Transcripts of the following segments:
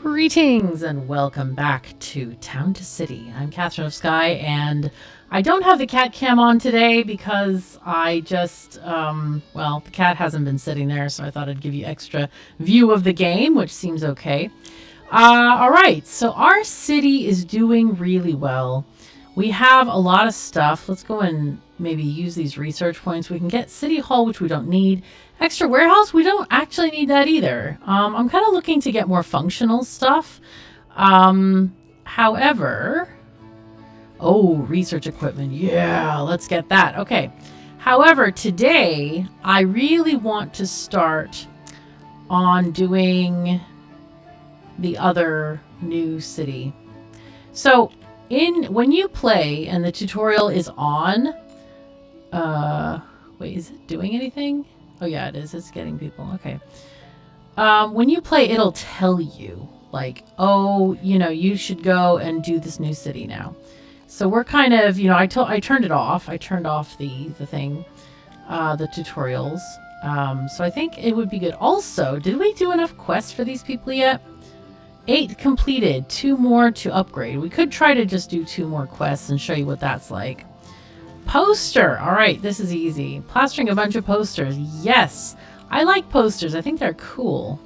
Greetings and welcome back to Town to City. I'm KatherineOfSky, and I don't have the cat cam on today because I just, the cat hasn't been sitting there, so I thought I'd give you extra view of the game, which seems okay. All right, so our city is doing really well. We have a lot of stuff. Let's go and maybe use these research points. We can get City Hall, which we don't need. Extra warehouse, we don't actually need that either. I'm kind of looking to get more functional stuff. However, research equipment. Yeah, let's get that. Okay. However, today I really want to start on doing the other new city. So when you play and the tutorial is on, wait, is it doing anything? Oh yeah, it is. It's getting people. Okay. When you play, it'll tell you like, oh, you should go and do this new city now. So we're kind of, I turned it off. I turned off the thing, the tutorials. So I think it would be good. Also, did we do enough quests for these people yet? 8 completed, 2 more to upgrade. We could try to just do 2 more quests and show you what that's like. Poster. All right, this is easy. Plastering a bunch of posters. Yes, I like posters. I think they're cool.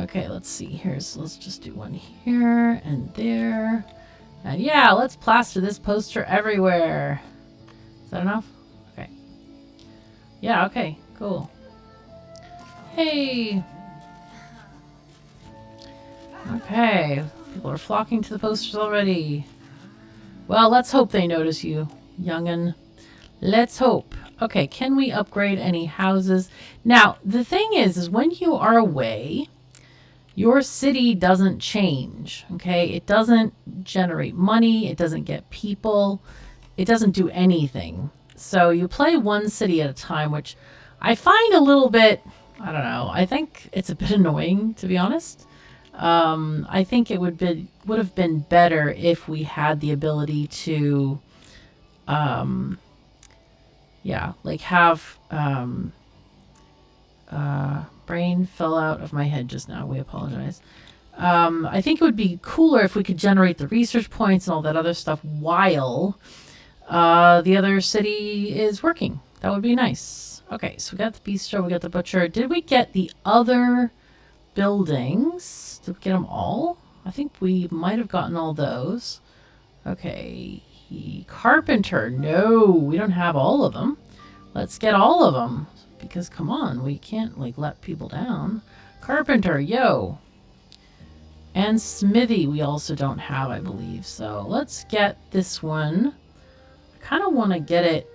Okay, let's see. Let's just do one here and there. And yeah, let's plaster this poster everywhere. Is that enough? Okay. Yeah, okay, cool. Hey. Okay, people are flocking to the posters already. Well, let's hope they notice you, youngin'. Let's hope. Okay, can we upgrade any houses? Now, the thing is when you are away, your city doesn't change, okay? It doesn't generate money. It doesn't get people. It doesn't do anything. So you play one city at a time, which I find a little bit, I don't know, I think it's a bit annoying, to be honest. I think it would have been better if we had the ability to, have, brain fell out of my head just now. We apologize. I think it would be cooler if we could generate the research points and all that other stuff while, the other city is working. That would be nice. Okay, so we got the bistro, we got the butcher. Did we get the other buildings? Did we get them all? I think we might have gotten all those. Okay. Carpenter. No, we don't have all of them. Let's get all of them. Because, come on, we can't, let people down. Carpenter, yo. And smithy we also don't have, I believe. So, let's get this one. I kind of want to get it.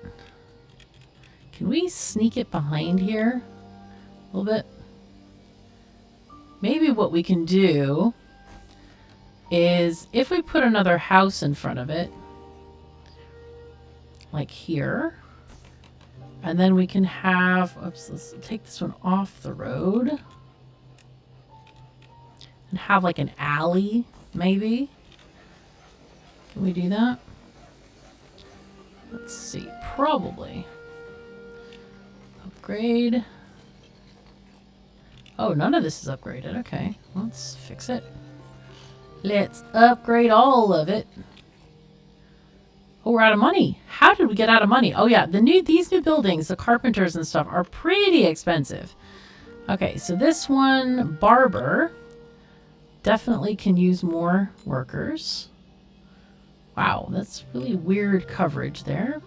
Can we sneak it behind here? A little bit? Maybe what we can do is if we put another house in front of it, like here, and then we can have, let's take this one off the road and have like an alley, maybe. Can we do that? Let's see, probably. Upgrade. Oh, none of this is upgraded. Okay, let's fix it. Let's upgrade all of it. Oh, we're out of money. How did we get out of money? Oh yeah, these new buildings, the carpenters and stuff, are pretty expensive. Okay, so this one, barber, definitely can use more workers. Wow, that's really weird coverage there.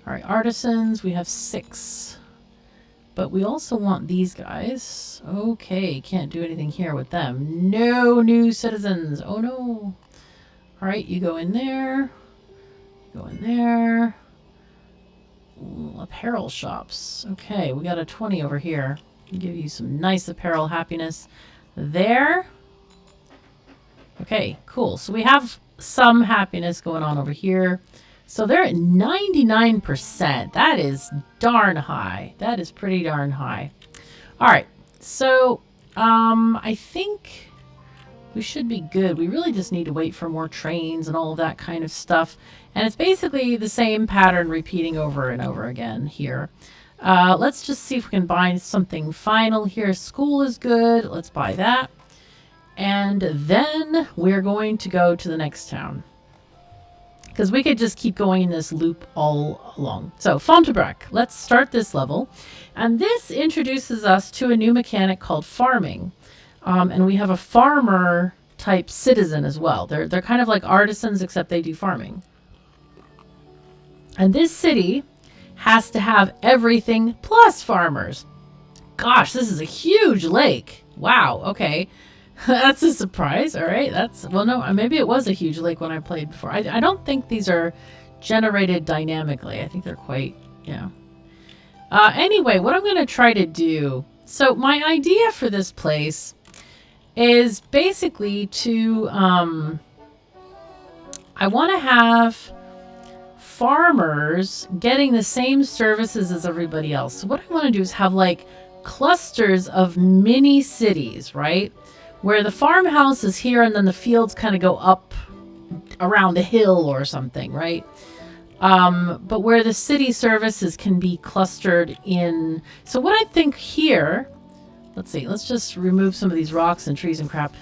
All right, artisans, we have 6. But we also want these guys. Okay, can't do anything here with them. No new citizens. Oh no. All right, you go in there. Go in there. Ooh, apparel shops. Okay, we got a 20 over here. I'll give you some nice apparel happiness there. Okay, cool. So we have some happiness going on over here. So they're at 99%. That is darn high. That is pretty darn high. All right. So I think we should be good. We really just need to wait for more trains and all of that kind of stuff. And it's basically the same pattern repeating over and over again here. Let's just see if we can buy something final here. School is good. Let's buy that. And then we're going to go to the next town, because we could just keep going in this loop all along. So Fontainebleau, let's start this level. And this introduces us to a new mechanic called farming. And we have a farmer type citizen as well. They're kind of like artisans, except they do farming. And this city has to have everything plus farmers. Gosh, this is a huge lake. Wow, okay. That's a surprise. All right, well, no, maybe it was a huge lake when I played before. I don't think these are generated dynamically. I think they're quite, yeah. Anyway, what I'm going to try to do, so my idea for this place is basically to, I want to have farmers getting the same services as everybody else. So what I want to do is have like clusters of mini cities, right? Where the farmhouse is here and then the fields kind of go up around a hill or something, right? But where the city services can be clustered in. So what I think here, let's see, let's just remove some of these rocks and trees and crap.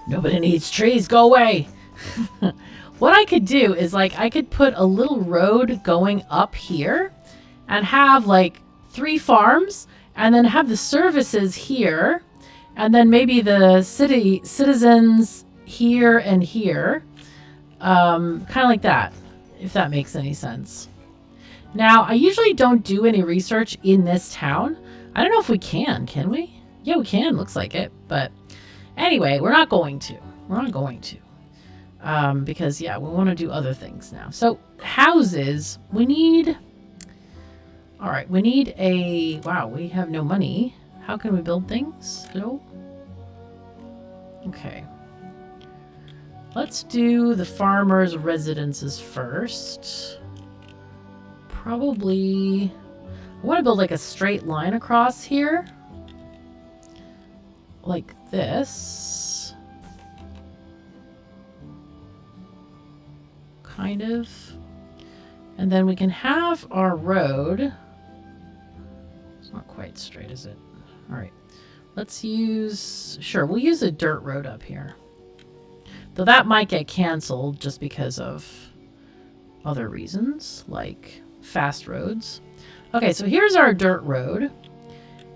Nobody needs trees, go away. What I could do is like, I could put a little road going up here and have like 3 farms and then have the services here. And then maybe the citizens here and here, kind of like that, if that makes any sense. Now, I usually don't do any research in this town. I don't know if we can we? Yeah, we can, looks like it. But anyway, we're not going to. Because, yeah, we want to do other things now. So, houses, we need wow, we have no money. How can we build things? Hello? Okay. Let's do the farmers' residences first. Probably, I want to build like a straight line across here. Like this. Kind of. And then we can have our road. It's not quite straight, is it? All right, let's use, sure, we'll use a dirt road up here. Though that might get canceled just because of other reasons, like fast roads. Okay, so here's our dirt road.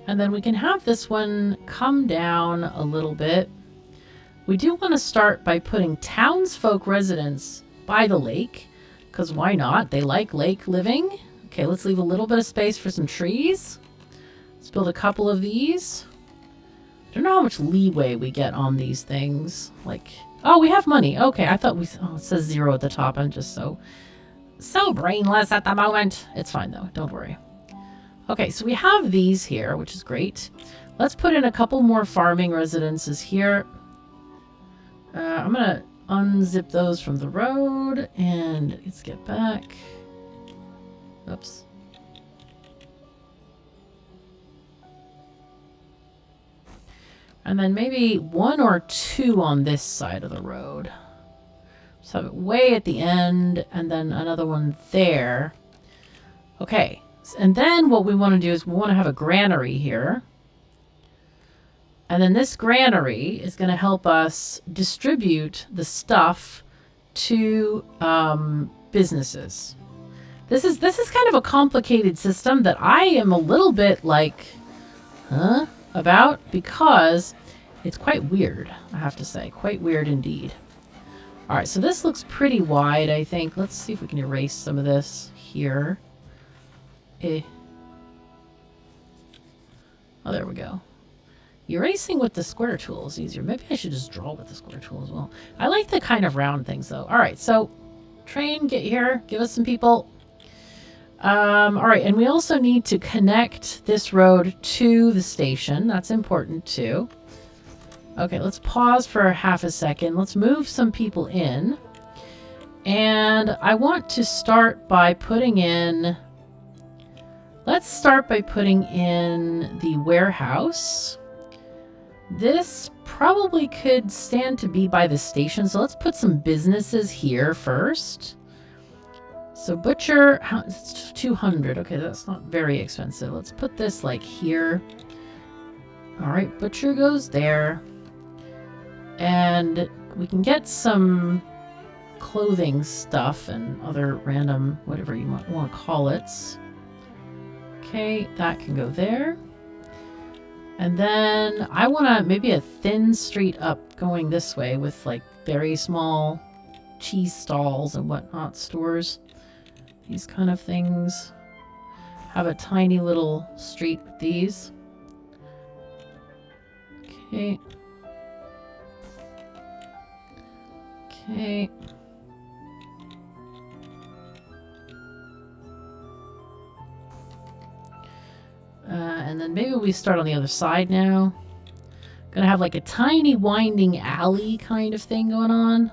And then we can have this one come down a little bit. We do want to start by putting townsfolk residents by the lake, because why not? They like lake living. Okay, let's leave a little bit of space for some trees. Let's build a couple of these. I don't know how much leeway we get on these things. Like, oh, we have money. Okay, I thought it says 0 at the top. I'm just so brainless at the moment. It's fine though, don't worry. Okay, so we have these here, which is great. Let's put in a couple more farming residences here. I'm gonna unzip those from the road and let's get back. Oops. And then maybe 1 or 2 on this side of the road. So have it way at the end and then another one there. Okay. And then what we want to do is we want to have a granary here. And then this granary is going to help us distribute the stuff to businesses. This is kind of a complicated system that I am a little bit like, about, because it's quite weird, I have to say. Quite weird indeed. All right, so this looks pretty wide, I think. Let's see if we can erase some of this here. Oh, there we go. Erasing with the square tool is easier. Maybe I should just draw with the square tool as well. I like the kind of round things, though. All right, so train, get here. Give us some people. All right, and we also need to connect this road to the station. That's important, too. Okay, let's pause for half a second. Let's move some people in. And I want to start by putting in... Let's start by putting in the warehouse. This probably could stand to be by the station, so let's put some businesses here first. So butcher, it's 200. Okay, that's not very expensive. Let's put this like here. All right, butcher goes there. And we can get some clothing stuff and other random, whatever you might want to call it. Okay, that can go there. And then I want to maybe a thin street up going this way with like very small cheese stalls and whatnot, stores. These kind of things. Have a tiny little street with these. Okay. Okay. And then maybe we start on the other side now. Gonna have like a tiny winding alley kind of thing going on.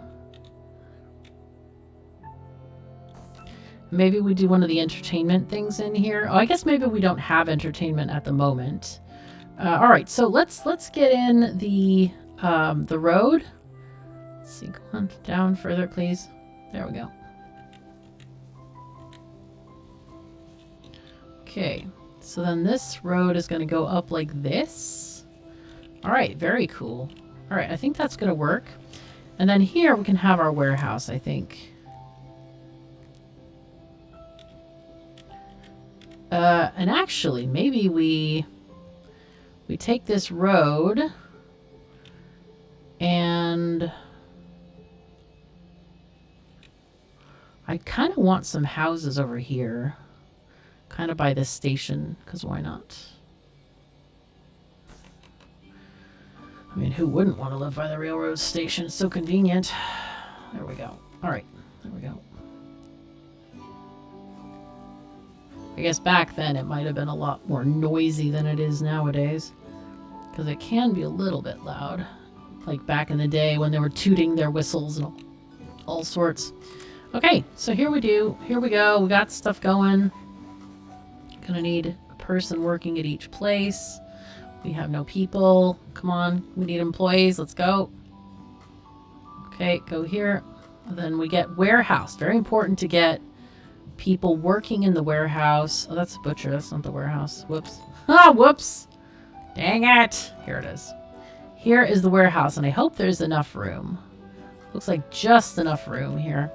Maybe we do one of the entertainment things in here. Oh, I guess maybe we don't have entertainment at the moment. All right, so let's get in the road. Let's see, go on down further, please. There we go. Okay, so then this road is going to go up like this. All right, very cool. All right, I think that's going to work. And then here we can have our warehouse, I think. And actually, maybe we take this road and I kind of want some houses over here, kind of by this station, because why not? I mean, who wouldn't want to live by the railroad station? It's so convenient. There we go. All right, there we go. I guess back then it might have been a lot more noisy than it is nowadays, because it can be a little bit loud, like back in the day when they were tooting their whistles and all sorts. Okay, so here we go. We got stuff going. Gonna need a person working at each place. We have no people. Come on, we need employees. Let's go. Okay, go here. And then we get warehouse. Very important to get people working in the warehouse. Oh, that's a butcher. That's not the warehouse. Whoops. Ah, whoops. Dang it. Here it is. Here is the warehouse, and I hope there's enough room. Looks like just enough room here.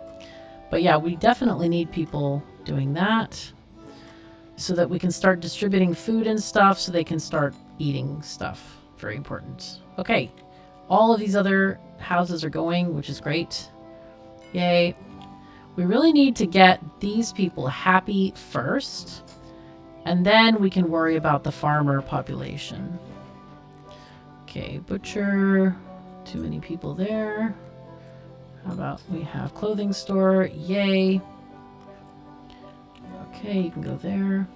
But yeah, we definitely need people doing that so that we can start distributing food and stuff so they can start eating stuff. Very important. Okay. All of these other houses are going, which is great. Yay. We really need to get these people happy first, and then we can worry about the farmer population. Okay, butcher. Too many people there. How about we have clothing store? Yay. Okay, you can go there.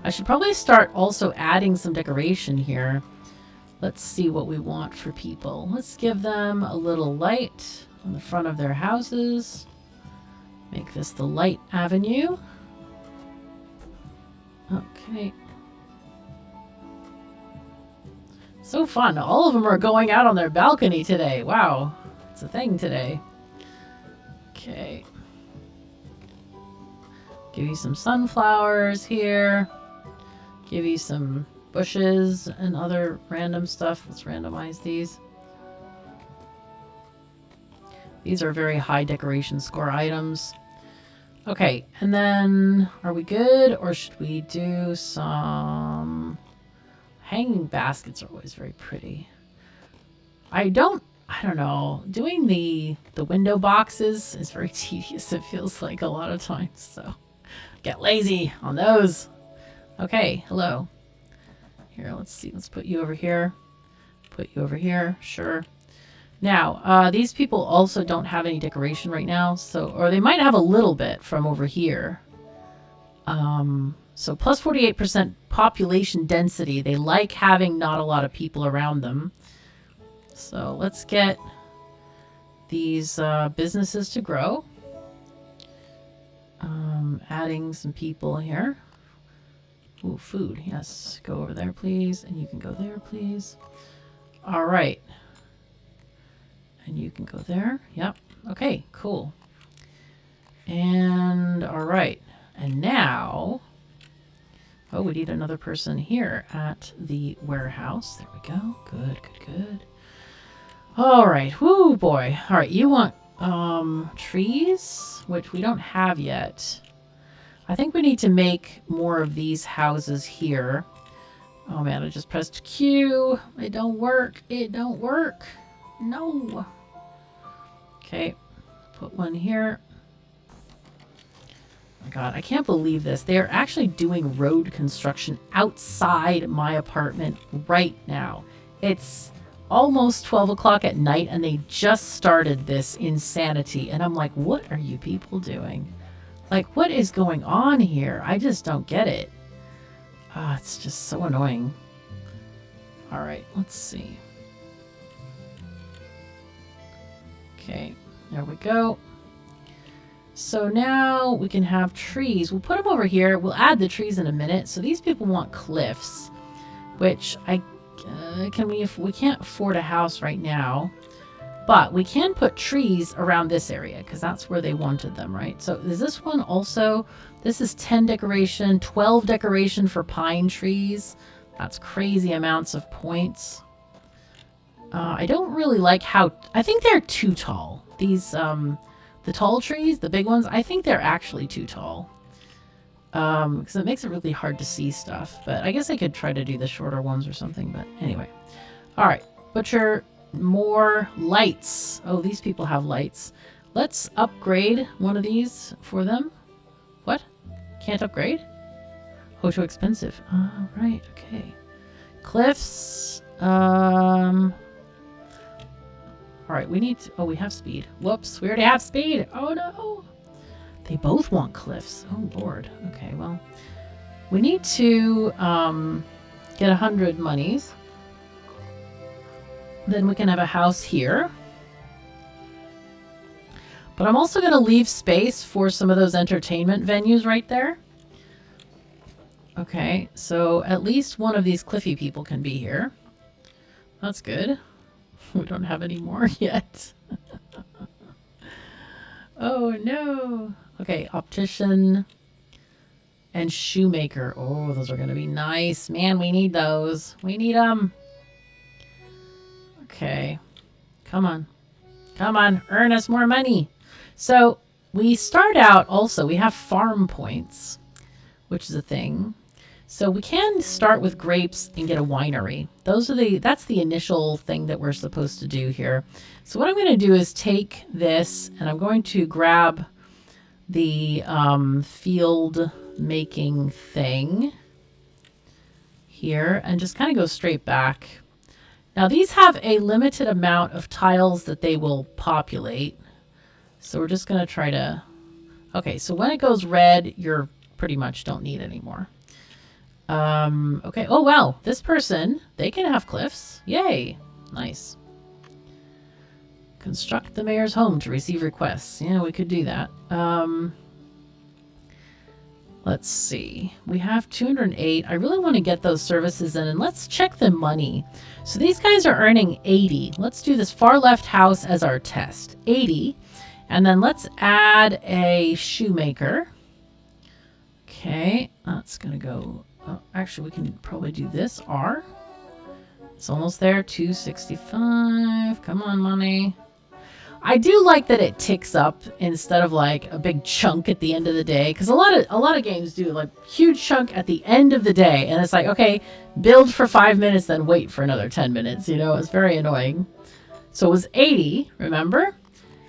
I should probably start also adding some decoration here. Let's see what we want for people. Let's give them a little light on the front of their houses. Make this the light avenue. Okay. So fun. All of them are going out on their balcony today. Wow. It's a thing today. Okay. Give you some sunflowers here. Give you some bushes and other random stuff. Let's randomize these. These are very high decoration score items. Okay, and then are we good, or should we do some hanging baskets? Are always very pretty. I don't know. Doing the window boxes is very tedious. It feels like a lot of times. So get lazy on those. Okay, hello. Here, let's see. Let's put you over here. Put you over here. Sure. Now, these people also don't have any decoration right now, so, or they might have a little bit from over here. So plus 48% population density. They like having not a lot of people around them. So let's get these businesses to grow. Adding some people here. Ooh, food. Yes, go over there, please. And you can go there, please. All right. And you can go there. Yep. Okay, cool. And all right. And now, oh, we need another person here at the warehouse. There we go. Good, good, good. All right. Whoo, boy. All right. You want trees, which we don't have yet. I think we need to make more of these houses here. Oh man, I just pressed Q. It don't work. It don't work. No. Okay. Put one here. Oh my God, I can't believe this. They're actually doing road construction outside my apartment right now. It's almost 12 o'clock at night and they just started this insanity. And I'm like, what are you people doing? Like, what is going on here? I just don't get it. Ah, it's just so annoying. All right, let's see. Okay, there we go. So now we can have trees. We'll put them over here. We'll add the trees in a minute. So these people want cliffs, which we can't afford a house right now, but we can put trees around this area because that's where they wanted them, right? So is this one also? This is 10 decoration, 12 decoration for pine trees. That's crazy amounts of points. I don't really like how, I think they're too tall. These, the tall trees, the big ones, I think they're actually too tall. Because it makes it really hard to see stuff. But I guess I could try to do the shorter ones or something. But anyway. All right. Butcher, more lights. Oh, these people have lights. Let's upgrade one of these for them. What? Can't upgrade? Oh, too expensive. Right. Okay. Cliffs. All right, we need to, oh, we have speed. Whoops, we already have speed. Oh no. They both want cliffs. Oh Lord. Okay, well, we need to get 100 monies. Then we can have a house here. But I'm also going to leave space for some of those entertainment venues right there. Okay, so at least one of these cliffy people can be here. That's good. We don't have any more yet. Oh no. Okay, optician and shoemaker. Oh, those are going to be nice. Man, we need those. We need them. Okay. Come on. Come on. Earn us more money. So we start out also, we have farm points, which is a thing. So we can start with grapes and get a winery. That's the initial thing that we're supposed to do here. So what I'm going to do is take this and I'm going to grab the field making thing here and just kind of go straight back. Now these have a limited amount of tiles that they will populate. So we're just going to try to, okay, so when it goes red, you're pretty much don't need anymore. Okay. Oh, wow. This person, they can have cliffs. Yay. Nice. Construct the mayor's home to receive requests. Yeah, we could do that. Let's see. We have 208. I really want to get those services in, and let's check the money. So these guys are earning 80. Let's do this far left house as our test. 80. And then let's add a shoemaker. Okay. That's going to go... Oh, actually, we can probably do this. R. It's almost there. 265. Come on, money. I do like that it ticks up instead of like a big chunk at the end of the day. Because a lot of games do like huge chunk at the end of the day. And it's like, okay, build for 5 minutes, then wait for another 10 minutes. You know, it's very annoying. So it was 80, remember?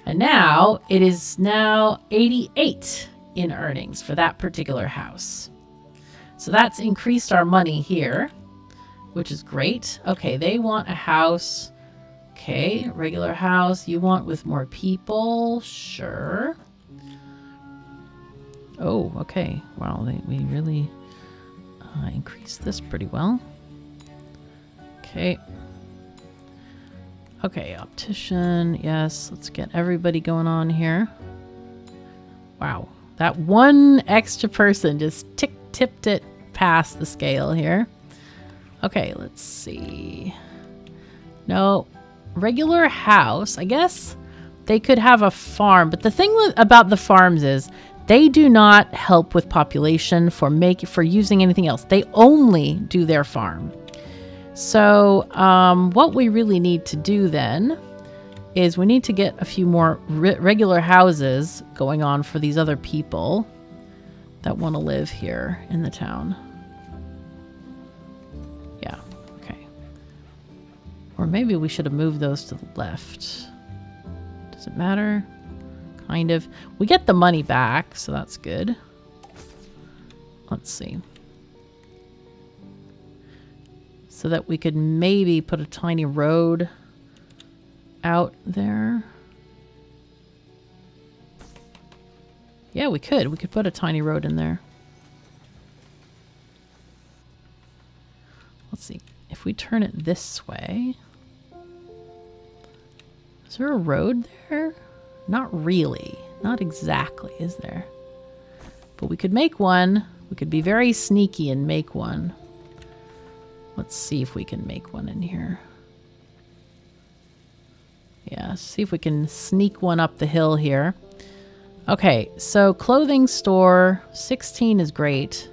And now it is now 88 in earnings for that particular house. So that's increased our money here, which is great. Okay, they want a house. Okay, regular house. You want with more people? Sure. Oh, okay. Wow, we really increased this pretty well. Okay. Okay, optician. Yes, let's get everybody going on here. Wow, that one extra person just tipped it past the scale here. Okay, let's see. No, regular house. I guess they could have a farm. But the thing about the farms is they do not help with population for using anything else. They only do their farm. So what we really need to do then is we need to get a few more regular houses going on for these other people that want to live here in the town. Yeah, okay. Or maybe we should have moved those to the left. Does it matter? Kind of. We get the money back, so that's good. Let's see. So that we could maybe put a tiny road out there. Yeah, we could. We could put a tiny road in there. Let's see. If we turn it this way. Is there a road there? Not really. Not exactly, is there? But we could make one. We could be very sneaky and make one. Let's see if we can make one in here. Yeah, see if we can sneak one up the hill here. Okay, so clothing store, 16 is great.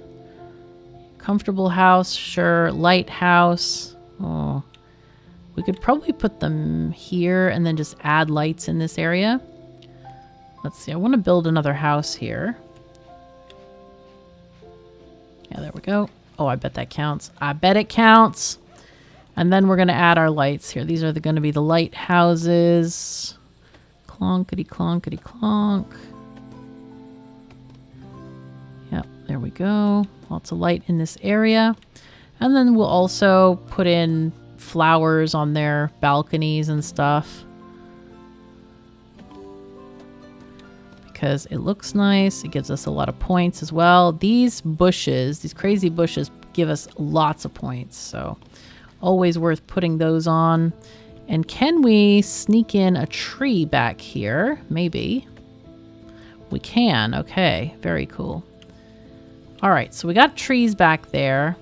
Comfortable house, sure. Light house. Oh, we could probably put them here and then just add lights in this area. Let's see, I want to build another house here. Yeah, there we go. Oh, I bet that counts. I bet it counts. And then we're going to add our lights here. These are going to be the lighthouses. Clonkety, clonkety, clonk. Yep, there we go. Lots of light in this area. And then we'll also put in flowers on their balconies and stuff. Because it looks nice. It gives us a lot of points as well. These bushes, these crazy bushes, give us lots of points. So always worth putting those on. And can we sneak in a tree back here? Maybe. We can. Okay. Very cool. All right. So we got trees back there.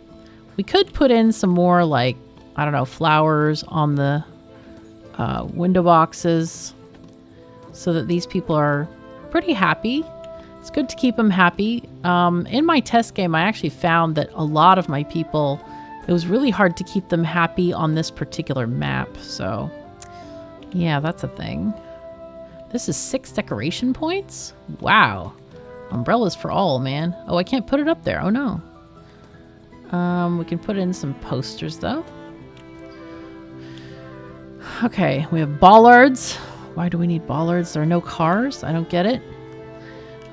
We could put in some more, like, I don't know, flowers on the window boxes so that these people are pretty happy. It's good to keep them happy. In my test game, I actually found that a lot of my people, it was really hard to keep them happy on this particular map. So, yeah, that's a thing. This is 6 decoration points? Wow. Umbrellas for all, man. Oh, I can't put it up there. Oh, no. We can put in some posters, though. Okay, we have bollards. Why do we need bollards? There are no cars? I don't get it.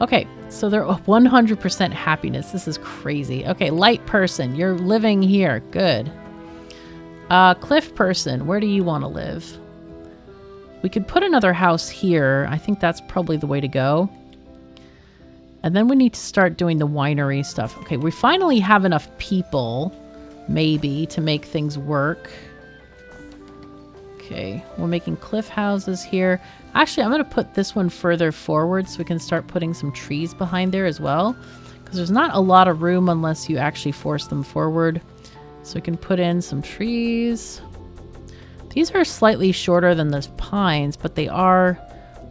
Okay, so they're 100% happiness. This is crazy. Okay, light person, you're living here. Good. Cliff person, where do you want to live? We could put another house here. I think that's probably the way to go. And then we need to start doing the winery stuff. Okay, we finally have enough people, maybe, to make things work. Okay, we're making cliff houses here. Actually, I'm going to put this one further forward so we can start putting some trees behind there as well. Because there's not a lot of room unless you actually force them forward. So we can put in some trees. These are slightly shorter than the pines, but they are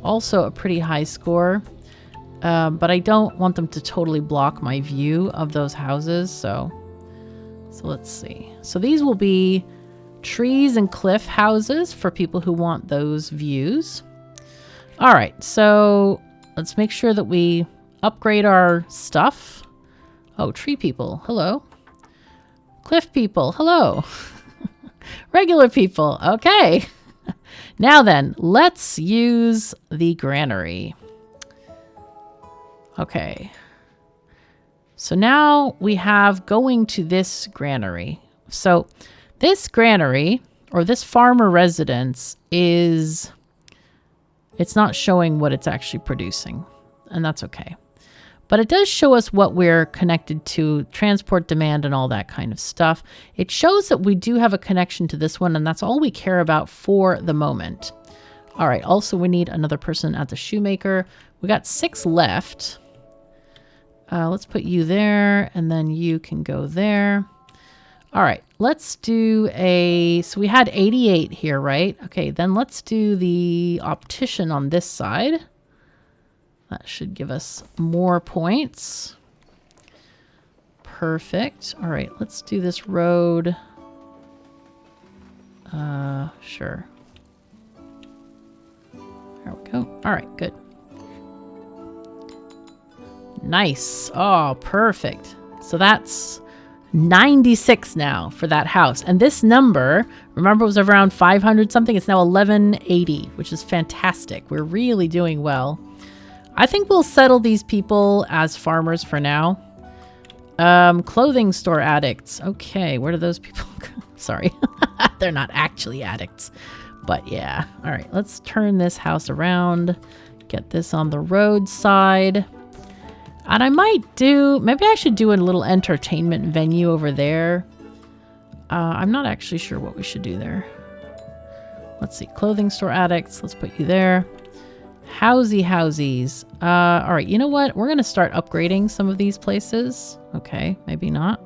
also a pretty high score. But I don't want them to totally block my view of those houses. So let's see. So these will be trees and cliff houses for people who want those views. All right, so let's make sure that we upgrade our stuff. Oh, tree people, hello. Cliff people, hello. Regular people, okay. Now then, let's use the granary. Okay. So now we have going to this granary. So this granary, or this farmer residence, it's not showing what it's actually producing, and that's okay. But it does show us what we're connected to, transport demand and all that kind of stuff. It shows that we do have a connection to this one, and that's all we care about for the moment. All right, also we need another person at the shoemaker. We got 6 left. Let's put you there, and then you can go there. All right, let's do so we had 88 here, right? Okay, then let's do the optician on this side. That should give us more points. Perfect. All right, let's do this road. Sure. There we go. All right, good. Nice. Oh, perfect. So that's 96 now for that house. And this number, remember, it was around 500 something. It's now 1180, which is fantastic. We're really doing well. I think we'll settle these people as farmers for now. Clothing store addicts. Okay, where do those people go? Sorry. They're not actually addicts. But yeah. All right, let's turn this house around. Get this on the roadside. And I might maybe I should do a little entertainment venue over there. I'm not actually sure what we should do there. Let's see, clothing store addicts. Let's put you there. Housies. All right, you know what? We're going to start upgrading some of these places. Okay, maybe not.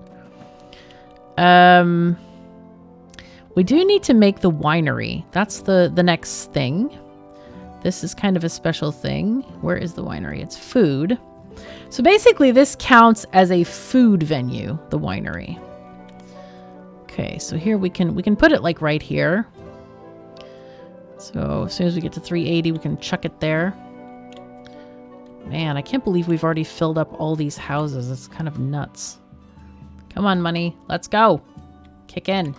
We do need to make the winery. That's the next thing. This is kind of a special thing. Where is the winery? It's food. So basically this counts as a food venue, the winery. Okay, so here we can put it like right here. So as soon as we get to 380, we can chuck it there. Man, I can't believe we've already filled up all these houses. It's kind of nuts. Come on, money. Let's go. Kick in.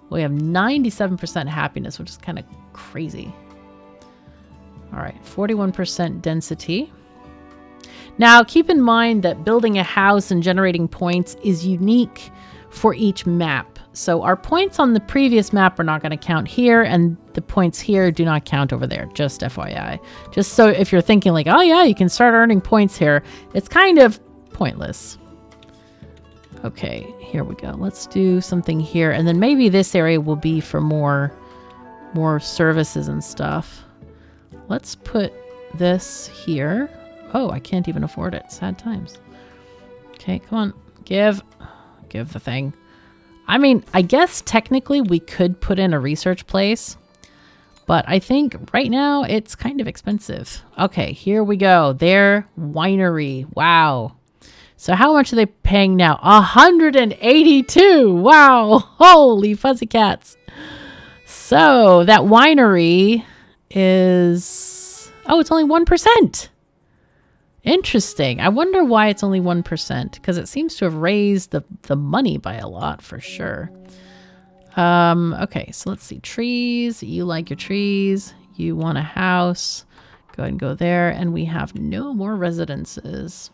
We have 97% happiness, which is kind of crazy. All right, 41% density. Now, keep in mind that building a house and generating points is unique for each map. So our points on the previous map are not going to count here, and the points here do not count over there, just FYI. Just so if you're thinking like, oh yeah, you can start earning points here, it's kind of pointless. Okay, here we go. Let's do something here, and then maybe this area will be for more services and stuff. Let's put this here. Oh, I can't even afford it. Sad times. Okay, come on. Give the thing. I mean, I guess technically we could put in a research place, but I think right now it's kind of expensive. Okay, here we go. Their winery. Wow. So how much are they paying now? 182. Wow. Holy fuzzy cats. So that winery is, oh, it's only 1%. Interesting. I wonder why it's only 1%, because it seems to have raised the money by a lot for sure. Okay, so let's see. Trees. You like your trees. You want a house. Go ahead and go there. And we have no more residences.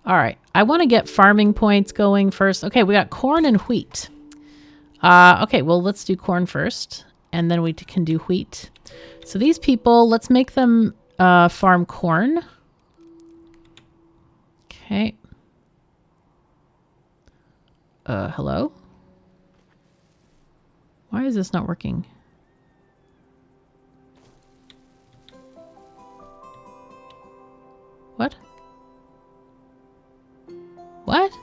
All right. I want to get farming points going first. Okay, we got corn and wheat. Okay, well, let's do corn first, and then we can do wheat. So these people, let's make them farm corn. Okay. Hello? Why is this not working? What? What?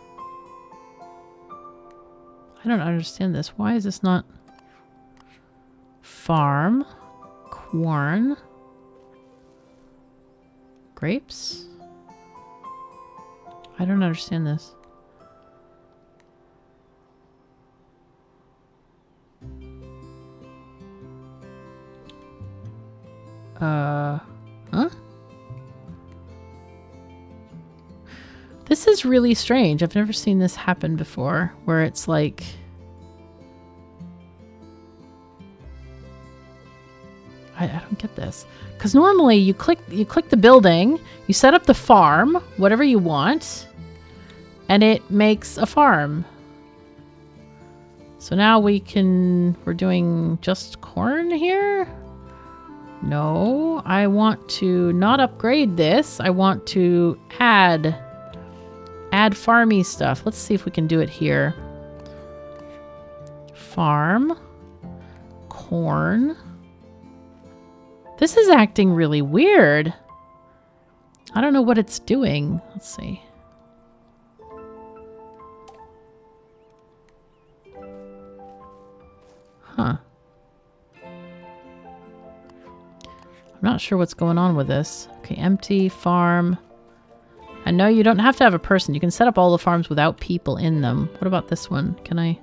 I don't understand this. Why is this not farm, corn, grapes? I don't understand this. Huh? This is really strange. I've never seen this happen before, where it's like... I don't get this. Because normally you click the building, you set up the farm, whatever you want, and it makes a farm. So now we're doing just corn here? No, I want to not upgrade this. I want to add farmy stuff. Let's see if we can do it here. Farm, corn. This is acting really weird. I don't know what it's doing. Let's see. Huh. I'm not sure what's going on with this. Okay, empty farm. I know you don't have to have a person. You can set up all the farms without people in them. What about this one? Can I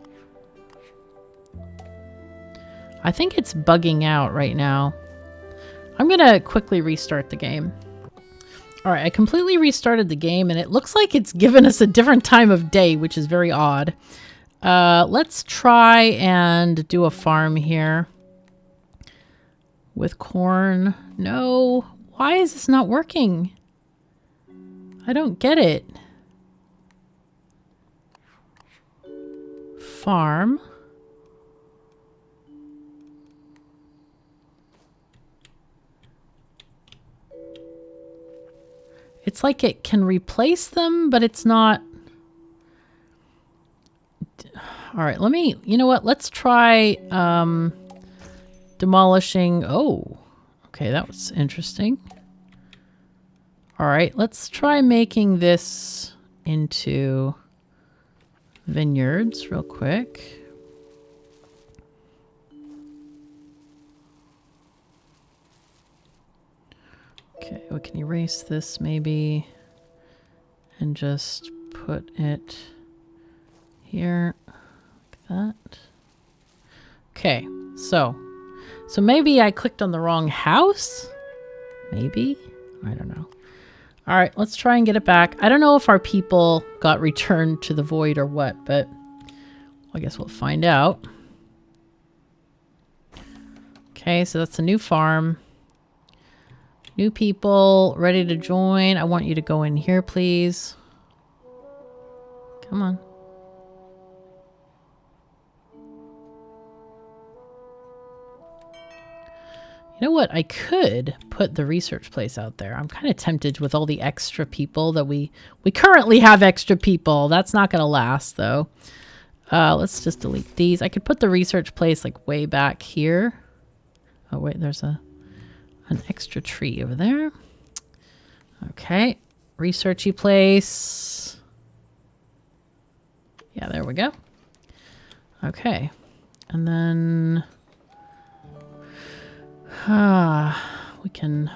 think it's bugging out right now. I'm gonna quickly restart the game. All right, I completely restarted the game and it looks like it's given us a different time of day, which is very odd. Let's try and do a farm here. With corn. No. Why is this not working? I don't get it. Farm. It's like it can replace them, but it's not. All right, you know what? Let's try demolishing. Oh, okay, that was interesting. All right, let's try making this into vineyards real quick. Okay, we can erase this maybe and just put it here like that. Okay, so maybe I clicked on the wrong house? Maybe? I don't know. All right, let's try and get it back. I don't know if our people got returned to the void or what, but I guess we'll find out. Okay, so that's a new farm. New people ready to join. I want you to go in here, please. Come on. You know what? I could put the research place out there. I'm kind of tempted with all the extra people that we currently have extra people. That's not going to last though. Let's just delete these. I could put the research place like way back here. Oh wait, there's an extra tree over there. Okay. Researchy place. Yeah, there we go. Okay. And then we can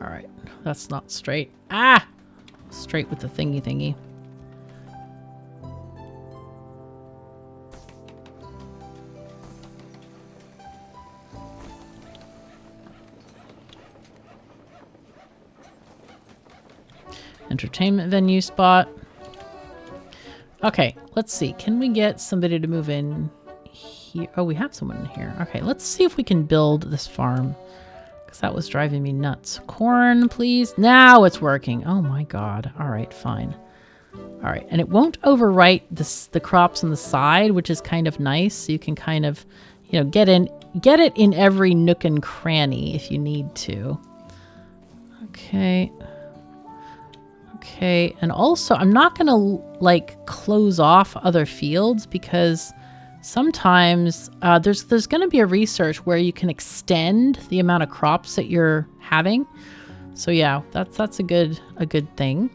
all right, that's not straight. Straight with the thingy. Entertainment venue spot. Okay, let's see. Can we get somebody to move in here? Oh, we have someone in here. Okay, let's see if we can build this farm. Because that was driving me nuts. Corn, please. Now it's working. Oh my god. All right, fine. All right, and it won't overwrite the crops on the side, which is kind of nice. So you can kind of, you know, get it in every nook and cranny if you need to. Okay. Okay, and also I'm not gonna like close off other fields because sometimes there's gonna be a research where you can extend the amount of crops that you're having. So yeah, that's a good thing.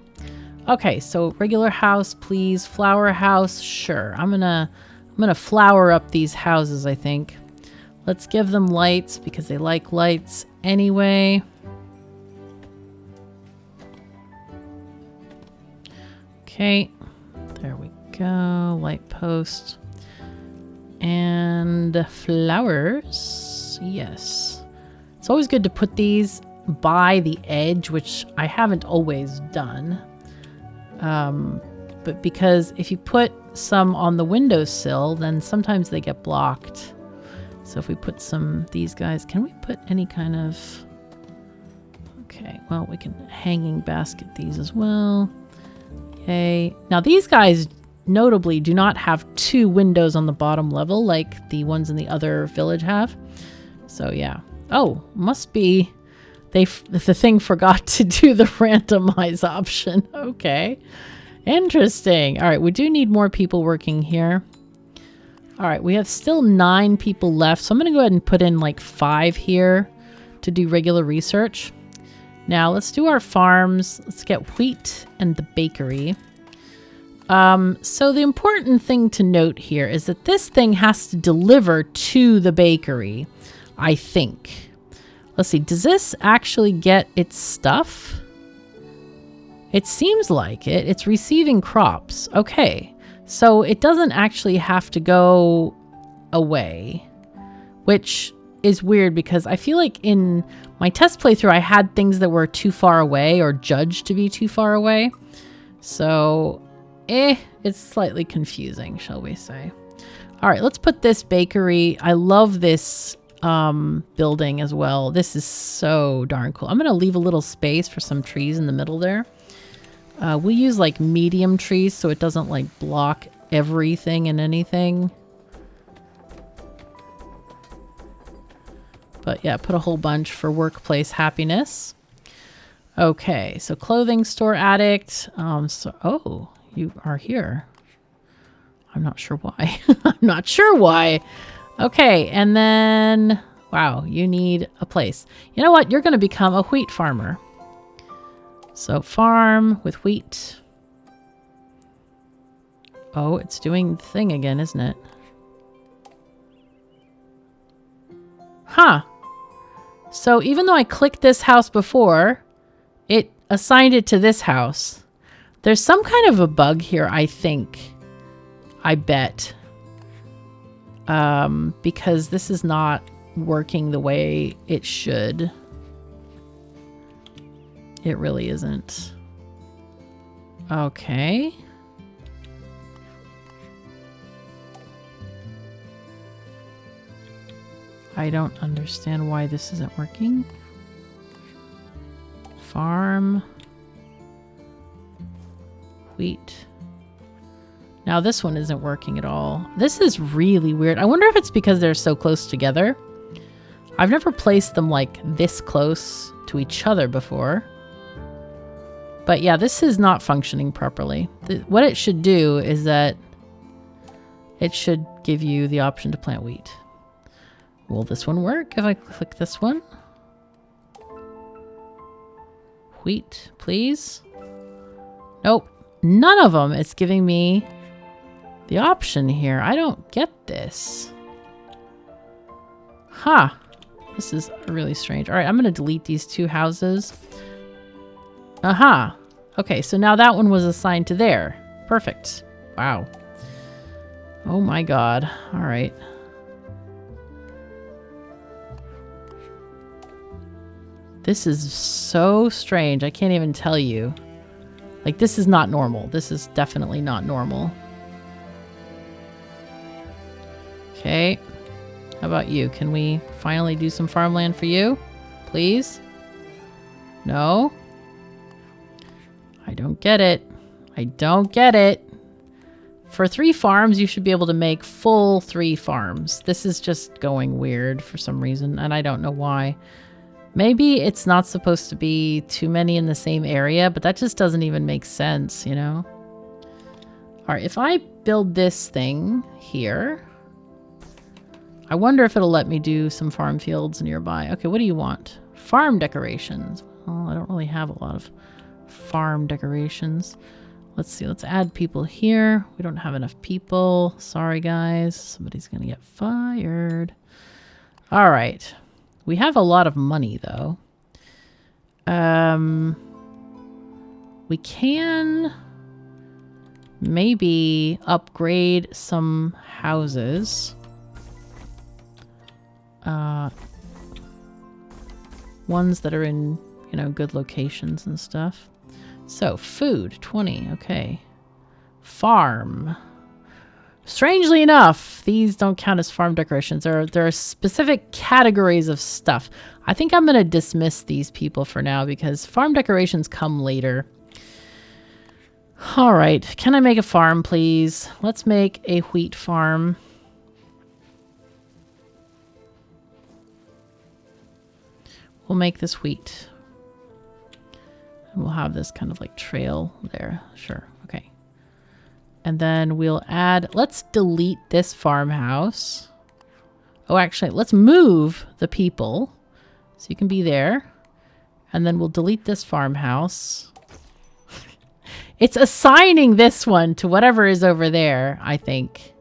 Okay, so regular house, please. Flower house, sure. I'm gonna flower up these houses, I think. Let's give them lights because they like lights anyway. Okay, there we go. Light post. And flowers. Yes. It's always good to put these by the edge, which I haven't always done. But because if you put some on the windowsill, then sometimes they get blocked. So if we put these guys, can we put any kind of... Okay, well, we can hanging basket these as well. Okay, now these guys notably do not have 2 windows on the bottom level like the ones in the other village have. So yeah. Oh, must be the thing forgot to do the randomize option. Okay, interesting. All right, we do need more people working here. All right, we have still 9 people left, so I'm gonna go ahead and put in like 5 here to do regular research. Now let's do our farms. Let's get wheat and the bakery. So the important thing to note here is that this thing has to deliver to the bakery, I think. Let's see, does this actually get its stuff? It seems like it. It's receiving crops. Okay, so it doesn't actually have to go away, which is weird because I feel like in my test playthrough I had things that were too far away or judged to be too far away. So, it's slightly confusing, shall we say. All right, let's put this bakery. I love this building as well. This is so darn cool. I'm going to leave a little space for some trees in the middle there. We use like medium trees so it doesn't like block everything and anything. But yeah, put a whole bunch for workplace happiness. Okay, so clothing store addict. Oh, you are here. I'm not sure why. I'm not sure why. Okay, and then, wow, you need a place. You know what? You're going to become a wheat farmer. So farm with wheat. Oh, it's doing the thing again, isn't it? Huh. So even though I clicked this house before, it assigned it to this house. There's some kind of a bug here, I think. I bet. Because this is not working the way it should. It really isn't. Okay. I don't understand why this isn't working. Farm. Wheat. Now this one isn't working at all. This is really weird. I wonder if it's because they're so close together. I've never placed them like this close to each other before. But yeah, this is not functioning properly. What it should do is that it should give you the option to plant wheat. Will this one work if I click this one? Wheat, please. Nope. None of them. It's giving me the option here. I don't get this. Huh. This is really strange. All right, I'm going to delete these two houses. Aha. Okay, so now that one was assigned to there. Perfect. Wow. Oh my god. All right. This is so strange. I can't even tell you. Like, this is not normal. This is definitely not normal. Okay. How about you? Can we finally do some farmland for you? Please? No? I don't get it. I don't get it. For 3 farms, you should be able to make full 3 farms. This is just going weird for some reason, and I don't know why. Maybe it's not supposed to be too many in the same area, but that just doesn't even make sense, you know? All right, if I build this thing here, I wonder if it'll let me do some farm fields nearby. Okay, what do you want? Farm decorations. Well, I don't really have a lot of farm decorations. Let's see, let's add people here. We don't have enough people. Sorry, guys. Somebody's gonna get fired. All right. We have a lot of money, though. We can maybe upgrade some houses. Ones that are in, you know, good locations and stuff. So, food, 20, okay. Farm. Strangely enough, these don't count as farm decorations. There are specific categories of stuff. I think I'm going to dismiss these people for now because farm decorations come later. All right. Can I make a farm, please? Let's make a wheat farm. We'll make this wheat. And we'll have this kind of like trail there. Sure. Okay. And then we'll add, let's delete this farmhouse. Oh, actually, let's move the people so you can be there. And then we'll delete this farmhouse. It's assigning this one to whatever is over there, I think.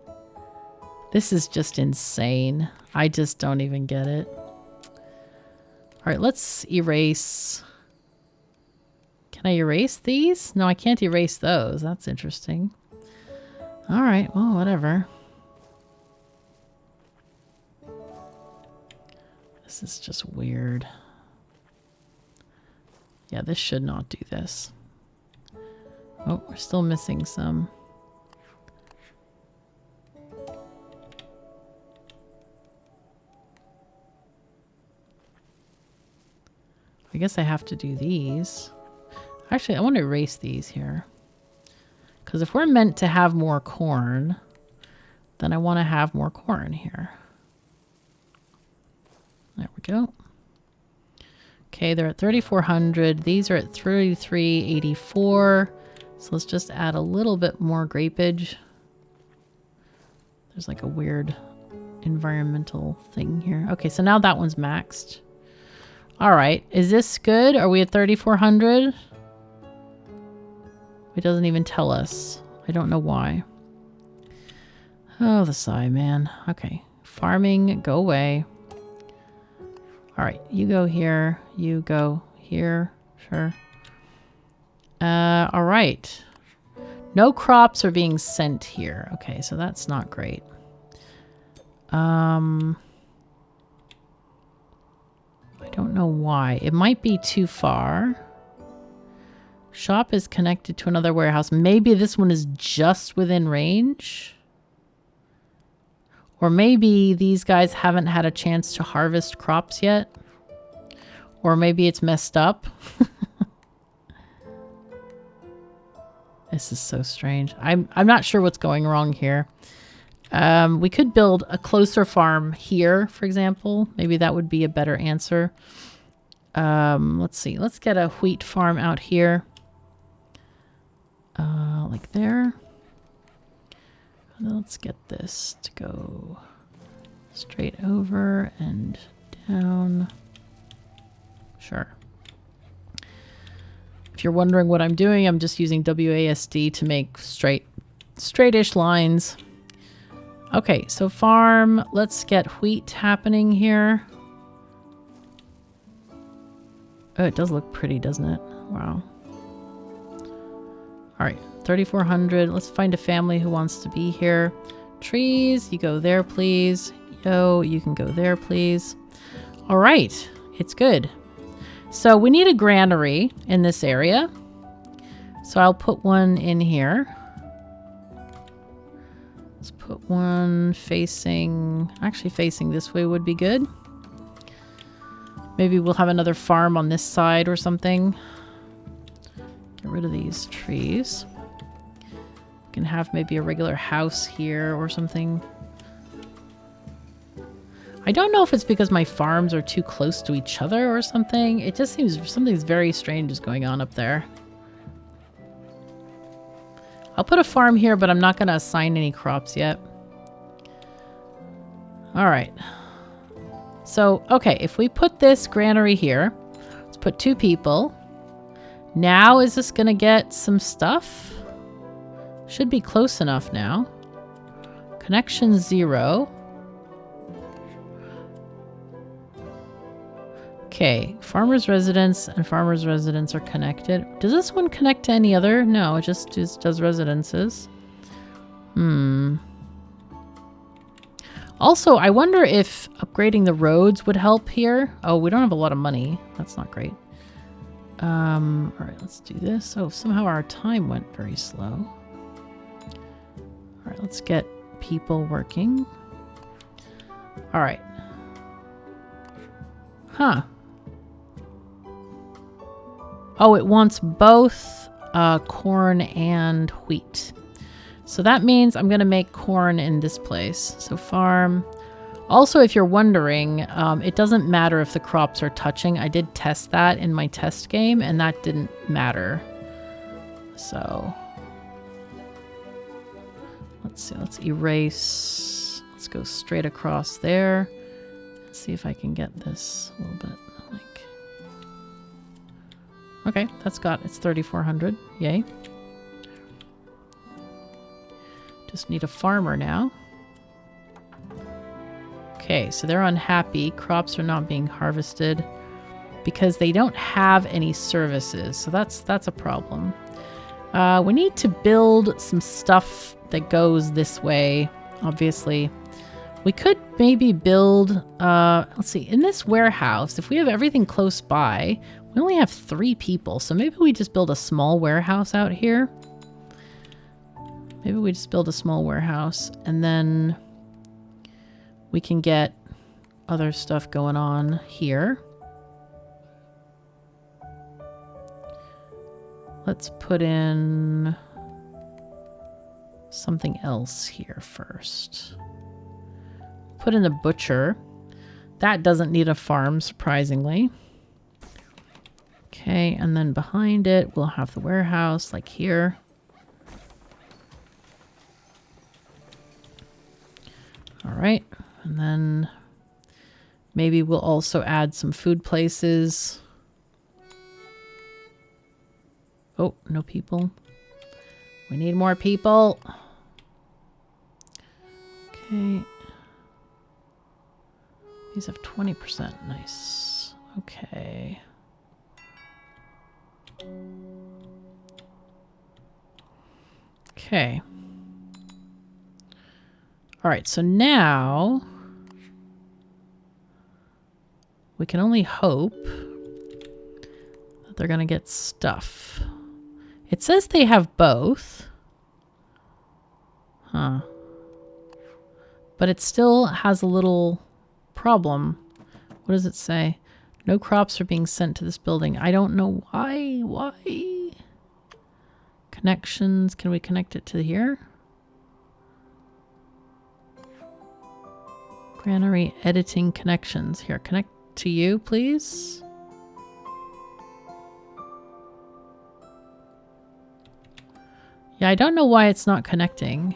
This is just insane. I just don't even get it. All right, let's erase. Can I erase these? No, I can't erase those. That's interesting. All right, well, whatever. This is just weird. Yeah, this should not do this. Oh, we're still missing some. I guess I have to do these. Actually, I want to erase these here. Because if we're meant to have more corn, then I want to have more corn here. There we go. Okay, they're at 3,400. These are at 3,384. So let's just add a little bit more grapeage. There's like a weird environmental thing here. Okay, so now that one's maxed. All right, is this good? Are we at 3,400? It doesn't even tell us. I don't know why. Oh, the sigh, man. Okay, farming, go away. All right, you go here. You go here. Sure. All right. No crops are being sent here. Okay, so that's not great. I don't know why. It might be too far. Shop is connected to another warehouse. Maybe this one is just within range. Or maybe these guys haven't had a chance to harvest crops yet. Or maybe it's messed up. This is so strange. I'm not sure what's going wrong here. We could build a closer farm here, for example. Maybe that would be a better answer. Let's see. Let's get a wheat farm out here. Like there. And let's get this to go straight over and down. Sure. If you're wondering what I'm doing, I'm just using WASD to make straightish lines. Okay, so farm, let's get wheat happening here. Oh, it does look pretty, doesn't it? Wow. All right, 3,400. Let's find a family who wants to be here. Trees, you go there, please. Yo, you can go there, please. All right, it's good. So we need a granary in this area. So I'll put one in here. Let's put one facing, actually facing this way would be good. Maybe we'll have another farm on this side or something. Get rid of these trees. We can have maybe a regular house here or something. I don't know if it's because my farms are too close to each other or something. It just seems something's very strange is going on up there. I'll put a farm here, but I'm not going to assign any crops yet. All right. So, okay, if we put this granary here, let's put 2 people. Now, is this going to get some stuff? Should be close enough now. Connection 0. Okay, farmer's residence and farmer's residence are connected. Does this one connect to any other? No, it just does residences. Also, I wonder if upgrading the roads would help here. Oh, we don't have a lot of money. That's not great. All right, let's do this. Oh, somehow our time went very slow. All right, let's get people working. All right. Huh. Oh, it wants both corn and wheat. So that means I'm going to make corn in this place. So farm. Also, if you're wondering, it doesn't matter if the crops are touching. I did test that in my test game, and that didn't matter. So let's see. Let's erase. Let's go straight across there. Let's see if I can get this a little bit. Okay, that's got, it's 3,400. Yay. Just need a farmer now. Okay, so they're unhappy. Crops are not being harvested because they don't have any services. So that's a problem. We need to build some stuff that goes this way, obviously. We could maybe build, let's see, in this warehouse, if we have everything close by, we only have 3 people. So maybe we just build a small warehouse out here. Maybe we just build a small warehouse and then we can get other stuff going on here. Let's put in something else here first. Put in a butcher. That doesn't need a farm, surprisingly. Okay, and then behind it, we'll have the warehouse, like here. All right, and then maybe we'll also add some food places. Oh, no people. We need more people. Okay. These have 20%. Nice. Okay. Okay. All right, so now we can only hope that they're going to get stuff. It says they have both. Huh. But it still has a little problem. What does it say? No crops are being sent to this building. I don't know why. Why? Connections. Can we connect it to here? Granary editing connections. Here, connect to you, please. Yeah, I don't know why it's not connecting.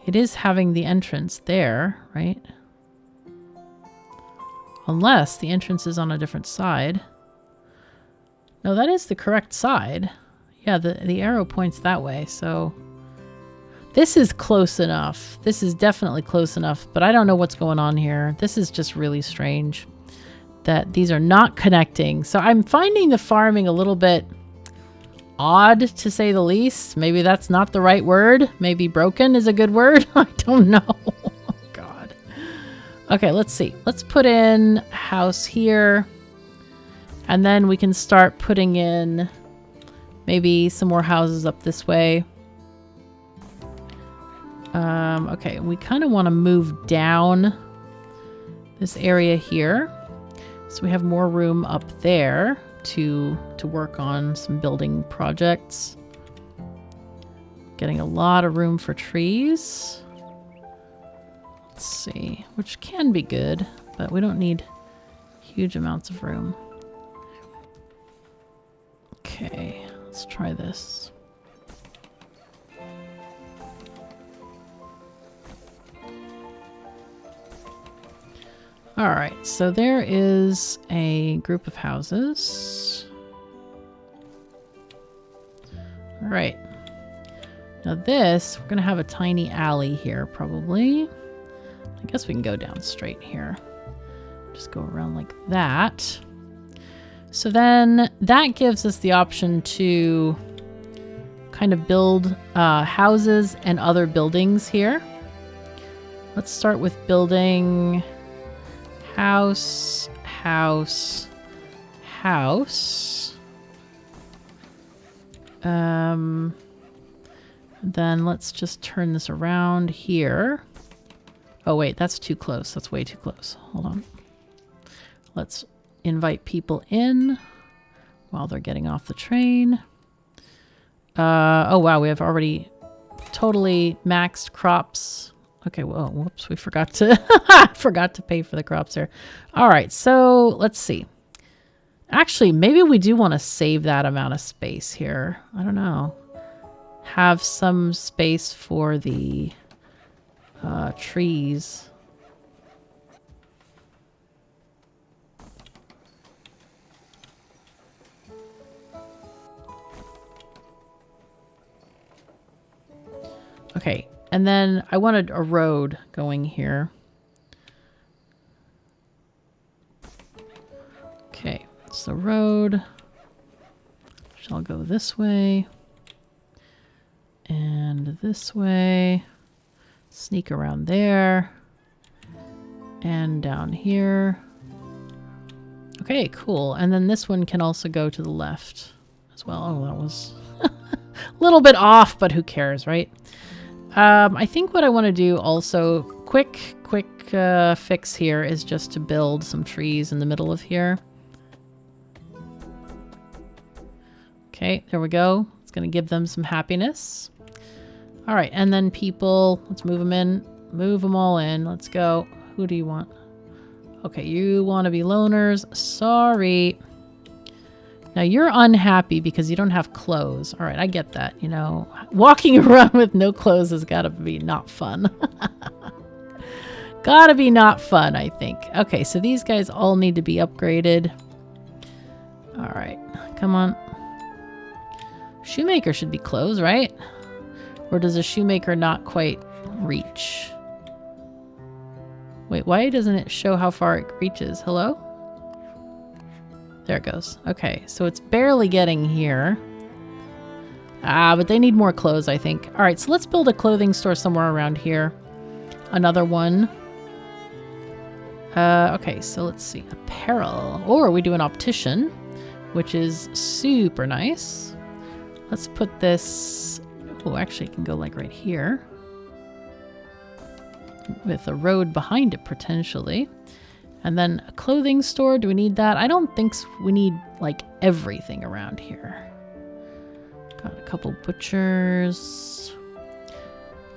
It is having the entrance there, right? Unless the entrance is on a different side. No, that is the correct side. Yeah, the arrow points that way, so... This is close enough. This is definitely close enough, but I don't know what's going on here. This is just really strange that these are not connecting. So I'm finding the farming a little bit odd, to say the least. Maybe that's not the right word. Maybe broken is a good word. I don't know. Oh, God. Okay, let's see. Let's put in house here. And then we can start putting in maybe some more houses up this way. Okay, we kind of want to move down this area here. So we have more room up there to work on some building projects. Getting a lot of room for trees. Let's see, which can be good, but we don't need huge amounts of room. Okay, let's try this. All right, so there is a group of houses. All right. Now this, we're gonna have a tiny alley here, probably. I guess we can go down straight here. Just go around like that. So then that gives us the option to kind of build houses and other buildings here. Let's start with building house, house, house. Then let's just turn this around here. Oh wait, that's too close. That's way too close. Hold on. Let's invite people in while they're getting off the train. Oh wow, we have already totally maxed crops. Okay, well, whoops, we forgot to forgot to pay for the crops there. All right, so let's see. Actually, maybe we do want to save that amount of space here. I don't know. Have some space for the trees. Okay, and then I wanted a road going here. Okay, it's the road. Shall go this way. And this way. Sneak around there. And down here. Okay, cool. And then this one can also go to the left as well. Oh, that was a little bit off, but who cares, right? I think what I want to do also, quick fix here is just to build some trees in the middle of here. Okay, there we go. It's going to give them some happiness. All right, and then people, let's move them in. Move them all in. Let's go. Who do you want? Okay, you want to be loners. Sorry. Now you're unhappy because you don't have clothes. All right, I get that. You know, walking around with no clothes has got to be not fun. Gotta be not fun, I think. Okay, so these guys all need to be upgraded. All right, come on. Shoemaker should be closed, right? Or does a shoemaker not quite reach? Wait, why doesn't it show how far it reaches? Hello? There it goes. Okay, so it's barely getting here. Ah, but they need more clothes, I think. All right, so let's build a clothing store somewhere around here. Another one. Okay, so let's see. Apparel. Or we do an optician, which is super nice. Let's put this... Oh, actually, it can go like right here. With a road behind it, potentially. And then a clothing store. Do we need that? I don't think so. We need, like, everything around here. Got a couple butchers.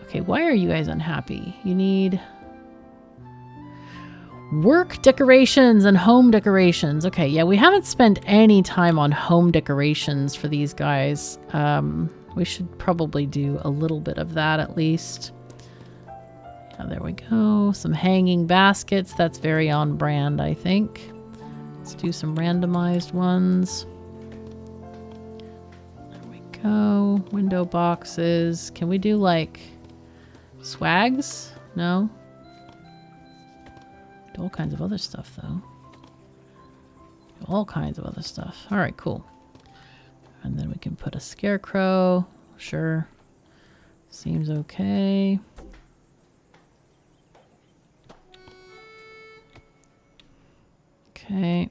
Okay, why are you guys unhappy? You need... work decorations and home decorations. Okay, yeah, we haven't spent any time on home decorations for these guys. We should probably do a little bit of that at least. Yeah, there we go. Some hanging baskets. That's very on brand, I think. Let's do some randomized ones. There we go. Window boxes. Can we do like swags? No? Do all kinds of other stuff though. All kinds of other stuff. All right, cool. And then we can put a scarecrow. Sure. Seems okay. Okay.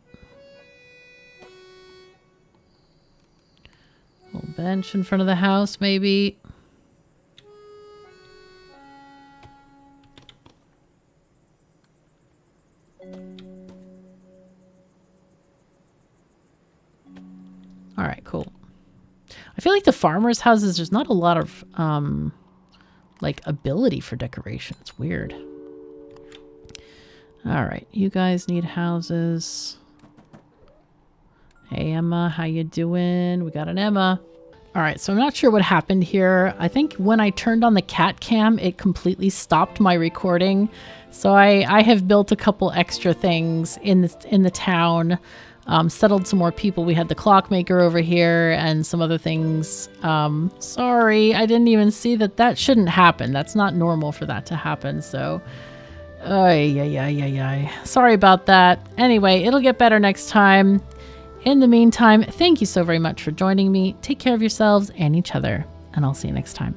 Little bench in front of the house, maybe. All right, cool. I feel like the farmers' houses, there's not a lot of, like, ability for decoration. It's weird. All right, you guys need houses. Hey, Emma, how you doing? We got an Emma. All right, so I'm not sure what happened here. I think when I turned on the cat cam, it completely stopped my recording. So I have built a couple extra things in the town. Settled some more people. We had the clockmaker over here and some other things. Sorry, I didn't even see that. That shouldn't happen. That's not normal for that to happen. So, sorry about that. Anyway, it'll get better next time. In the meantime, thank you so very much for joining me. Take care of yourselves and each other, and I'll see you next time.